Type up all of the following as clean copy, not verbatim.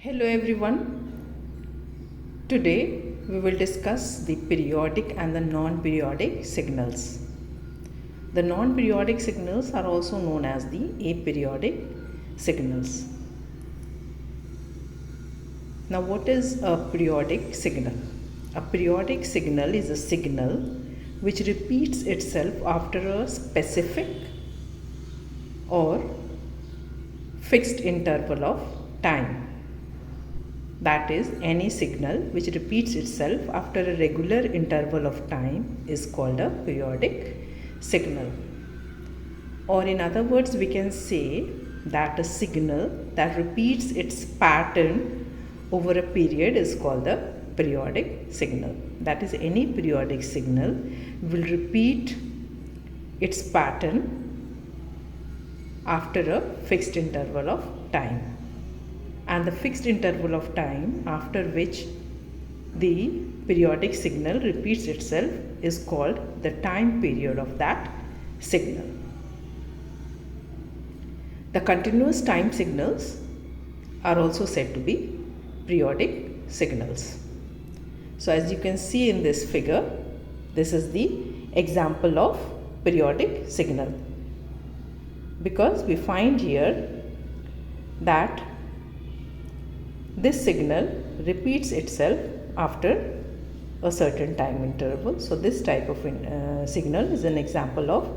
Hello everyone. Today we will discuss the periodic and the non-periodic signals. The non-periodic signals are also known as the aperiodic signals. Now what is a periodic signal? A periodic signal is a signal which repeats itself after a specific or fixed interval of time. That is, any signal which repeats itself after a regular interval of time is called a periodic signal. Or in other words, we can say that a signal that repeats its pattern over a period is called the periodic signal. That is, any periodic signal will repeat its pattern after a fixed interval of time. And the fixed interval of time after which the periodic signal repeats itself is called the time period of that signal. The continuous time signals are also said to be periodic signals. So as you can see in this figure, this is the example of periodic signal, because we find here that this signal repeats itself after a certain time interval. So this type of signal is an example of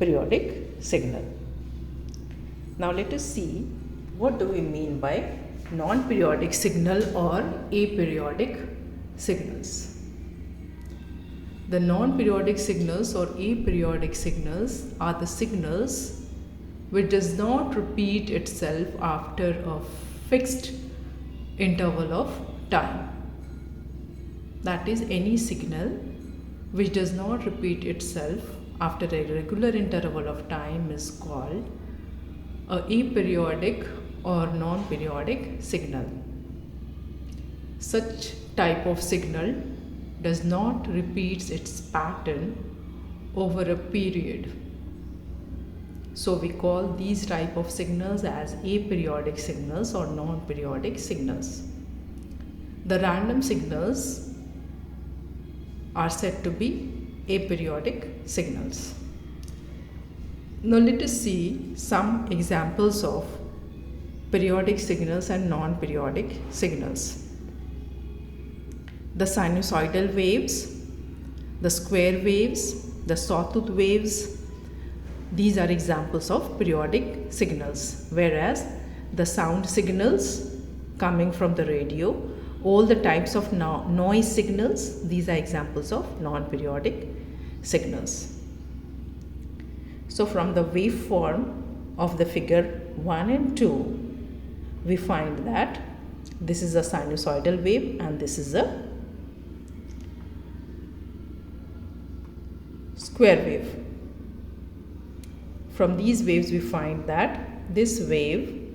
periodic signal. Now let us see what do we mean by non-periodic signal or aperiodic signals. The non-periodic signals or aperiodic signals are the signals which does not repeat itself after a fixed interval of time. That is, any signal which does not repeat itself after a regular interval of time is called a aperiodic or non-periodic signal. Such type of signal does not repeat its pattern over a period. So we call these type of signals as aperiodic signals or non-periodic signals. The random signals are said to be aperiodic signals. Now let us see some examples of periodic signals and non-periodic signals. The sinusoidal waves, the square waves, the sawtooth waves, these are examples of periodic signals, whereas the sound signals coming from the radio, all the types of noise signals, these are examples of non-periodic signals. So from the waveform of the figure 1 and 2, we find that this is a sinusoidal wave and this is a square wave. From these waves we find that this wave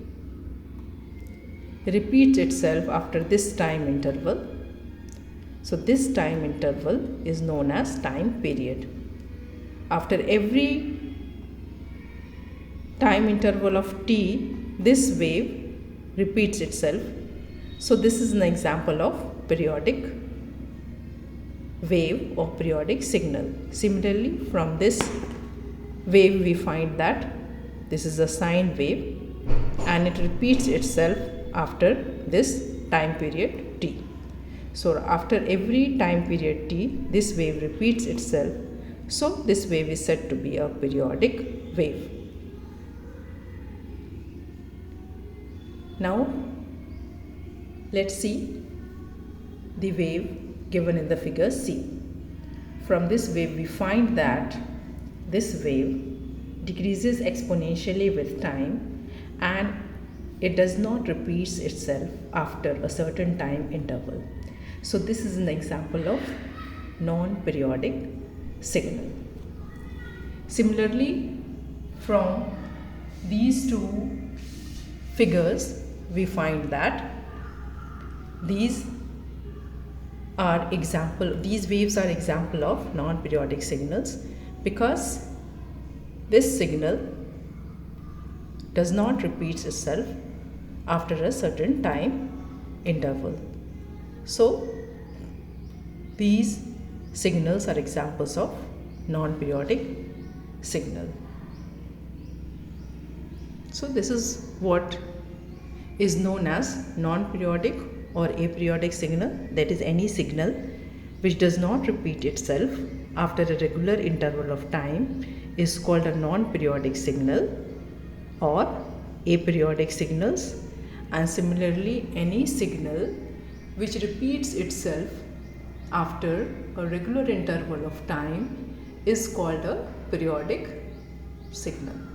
repeats itself after this time interval. So this time interval is known as time period. After every time interval of t, this wave repeats itself. So this is an example of periodic wave or periodic signal. Similarly, from this wave we find that this is a sine wave and it repeats itself after this time period t. So after every time period t, this wave repeats itself. So this wave is said to be a periodic wave. Now let's see the wave given in the figure C. From this wave we find that this wave decreases exponentially with time and it does not repeat itself after a certain time interval. So this is an example of non-periodic signal. Similarly, from these two figures we find that these waves are example of non-periodic signals, because this signal does not repeat itself after a certain time interval. So these signals are examples of non-periodic signal. So this is what is known as non-periodic or aperiodic signal, that is any signal which does not repeat itself after a regular interval of time is called a non-periodic signal or aperiodic signals. And similarly, any signal which repeats itself after a regular interval of time is called a periodic signal.